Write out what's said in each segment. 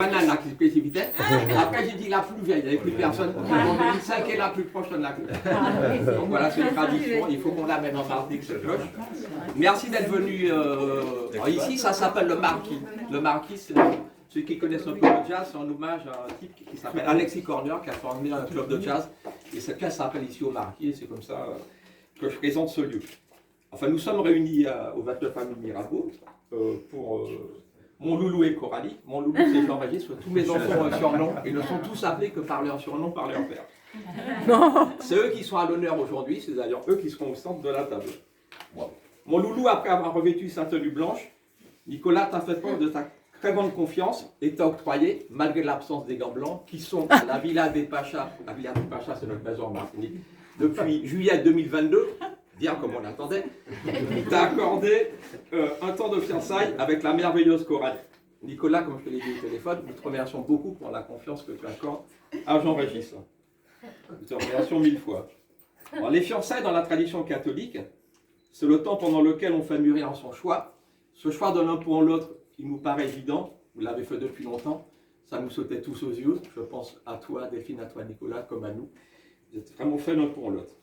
Banane, la spécificité. Après, j'ai dit la plus vieille, il n'y avait plus personne. J'ai dit celle qui est la plus proche de la couleur. Donc voilà, c'est une tradition, il faut qu'on la mette en Martinique, cette cloche. Merci d'être venu. Ici, ça s'appelle le Marquis. Le Marquis, c'est ceux qui connaissent un peu le jazz, c'est un hommage à un type qui s'appelle Alexis Corner, qui a formé un club de jazz. Et cette pièce s'appelle ici au Marquis, et c'est comme ça que je présente ce lieu. Enfin, nous sommes réunis au 29 Avenue Mirabeau pour mon loulou et Coralie. Mon loulou, c'est Jean-Régis. Tous mes enfants ont un surnom. Ils ne sont tous appelés que par leur surnom, par leur père. C'est eux qui sont à l'honneur aujourd'hui. C'est d'ailleurs eux qui seront au centre de la table. Bon. Mon loulou, après avoir revêtu sa tenue blanche, Nicolas t'a fait preuve de ta très grande confiance et t'a octroyé, malgré l'absence des gants blancs, qui sont à la Villa des Pachas. La Villa des Pachas, c'est notre maison en Martinique. Depuis juillet 2022, bien comme on l'attendait, t'a accordé un temps de fiançailles avec la merveilleuse Coralie. Nicolas, comme je te l'ai dit au téléphone, nous te remercions beaucoup pour la confiance que tu accordes à Jean-Régis. Nous te remercions 1000 fois. Alors, les fiançailles dans la tradition catholique, c'est le temps pendant lequel on fait mûrir son choix. Ce choix de l'un pour l'autre, il nous paraît évident, vous l'avez fait depuis longtemps, ça nous sautait tous aux yeux. Je pense à toi, Delphine, à toi, Nicolas, comme à nous. Vous êtes vraiment fait l'un pour l'autre.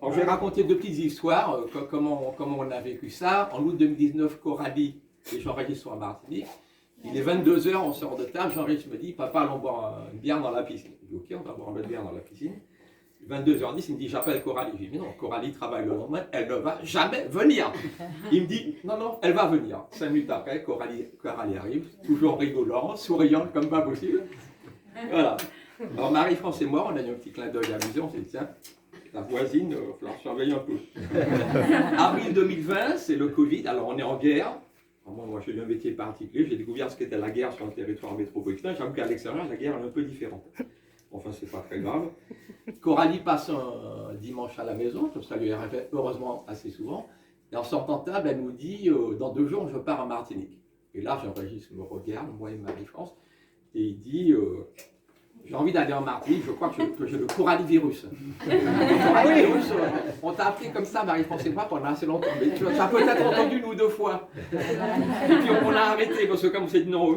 Alors, je vais raconter deux petites histoires, comment on a vécu ça. En août 2019, Coralie et Jean-Régis sont à Martinique. Il est 22 h, on sort de table. Jean-Régis me dit, papa, allons boire une bière dans la piscine. Je dis, ok, on va boire une bière dans la piscine. 22 h 10, il me dit, j'appelle Coralie. Je dis, mais non, Coralie travaille le lendemain, elle ne va jamais venir. Il me dit, non, elle va venir. 5 minutes après, Coralie arrive, toujours rigolant, souriante comme pas possible. Voilà. Alors Marie-France et moi, on a eu un petit clin d'œil amusé, on s'est dit, tiens, la voisine, il va falloir surveiller un peu. Avril 2020, c'est le Covid, alors on est en guerre. Alors moi, j'ai eu un métier particulier, j'ai découvert ce qu'était la guerre sur le territoire métropolitain. J'avoue qu'à l'extérieur, la guerre est un peu différente. Enfin, c'est pas très grave. Coralie passe un dimanche à la maison, comme ça lui arrive heureusement assez souvent. Et en sortant de table, elle nous dit, dans 2 jours, je pars à Martinique. Et là, Jean-Régis me regarde, moi et Marie-France, et il dit, j'ai envie d'aller en Martinique, je crois que j'ai le Coralie virus. On t'a appelé comme ça, Marie-France et moi, pendant assez longtemps. Mais tu as peut-être entendu 1 ou 2 fois. Et puis on a arrêté, parce que comme on s'est dit non,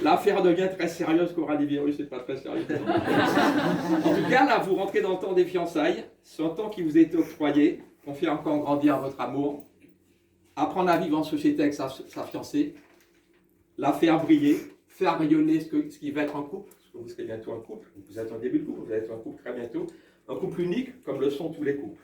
l'affaire devient très sérieuse, Coralie virus, c'est pas très sérieux. En tout cas, là, vous rentrez dans le temps des fiançailles. C'est un temps qui vous est octroyé, qu'on fait encore grandir votre amour, apprendre à vivre en société avec sa fiancée, la faire briller, faire rayonner ce qui va être un couple. Vous serez bientôt un couple, vous êtes en début de couple, vous allez être un couple très bientôt, un couple unique comme le sont tous les couples.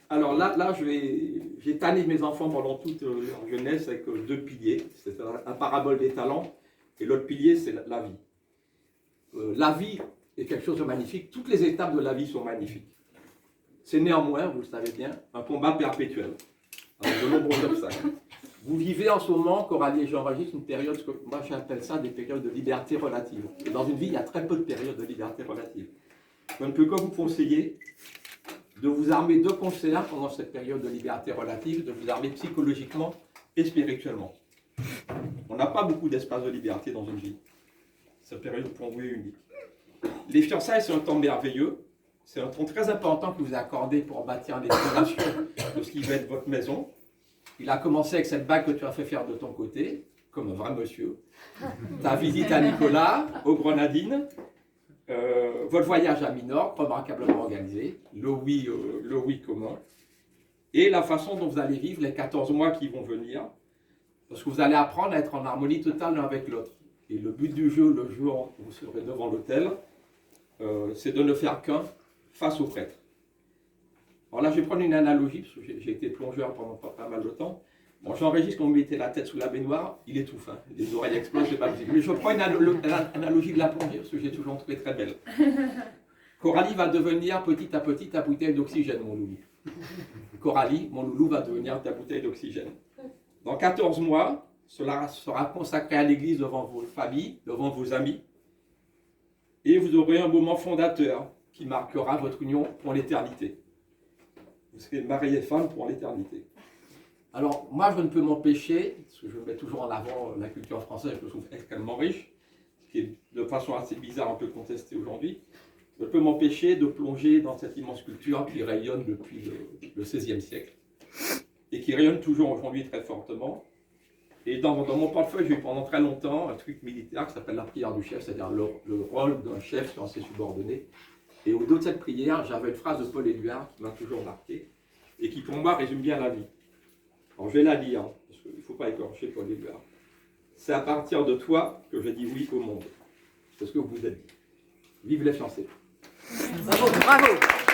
Alors là j'ai tanné mes enfants pendant toute leur jeunesse avec 2 piliers, c'est un parabole des talents et l'autre pilier c'est la vie. La vie est quelque chose de magnifique, toutes les étapes de la vie sont magnifiques. C'est néanmoins, vous le savez bien, un combat perpétuel, avec de nombreux obstacles. Vous vivez en ce moment, Coralie et Jean-Régis, une période, moi j'appelle ça des périodes de liberté relative. Et dans une vie, il y a très peu de périodes de liberté relative. Je ne peux que vous conseiller de vous armer de concert pendant cette période de liberté relative, de vous armer psychologiquement et spirituellement. On n'a pas beaucoup d'espace de liberté dans une vie. Cette période pour vous est unique. Les fiançailles, c'est un temps merveilleux. C'est un temps très important que vous accordez pour bâtir les fondations de ce qui va être votre maison. Il a commencé avec cette bague que tu as fait faire de ton côté, comme un vrai monsieur. Ta visite à Nicolas, aux Grenadines, votre voyage à Minorque, remarquablement organisé, le oui commun, et la façon dont vous allez vivre les 14 mois qui vont venir, parce que vous allez apprendre à être en harmonie totale l'un avec l'autre. Et le but du jeu, le jour où vous serez devant l'autel, c'est de ne faire qu'un face au prêtre. Alors là, je vais prendre une analogie, parce que j'ai été plongeur pendant pas mal de temps. Bon, Jean-Régis, quand on mettait la tête sous la baignoire, il étouffe, hein. Les oreilles explosent, c'est pas possible. Mais je prends une analogie de la plongée, parce que j'ai toujours trouvé très belle. Coralie va devenir petit à petit ta bouteille d'oxygène, mon loulou. Coralie, mon loulou, va devenir ta bouteille d'oxygène. Dans 14 mois, cela sera consacré à l'église devant vos familles, devant vos amis. Et vous aurez un moment fondateur qui marquera votre union pour l'éternité. Vous serez mariés et femmes pour l'éternité. Alors, moi, je ne peux m'empêcher, parce que je mets toujours en avant la culture française, que je trouve extrêmement riche, ce qui est de façon assez bizarre, un peu contesté aujourd'hui, je ne peux m'empêcher de plonger dans cette immense culture qui rayonne depuis le XVIe siècle, et qui rayonne toujours aujourd'hui très fortement. Et dans mon portefeuille, j'ai eu pendant très longtemps un truc militaire qui s'appelle la prière du chef, c'est-à-dire le rôle d'un chef sur ses subordonnés. Et au dos de cette prière, j'avais une phrase de Paul Éluard qui m'a toujours marqué et qui, pour moi, résume bien la vie. Alors, je vais la lire, parce qu'il ne faut pas écorcher Paul Éluard. C'est à partir de toi que je dis oui au monde. C'est ce que vous êtes dit. Vive les fiancés. Bravo, bravo.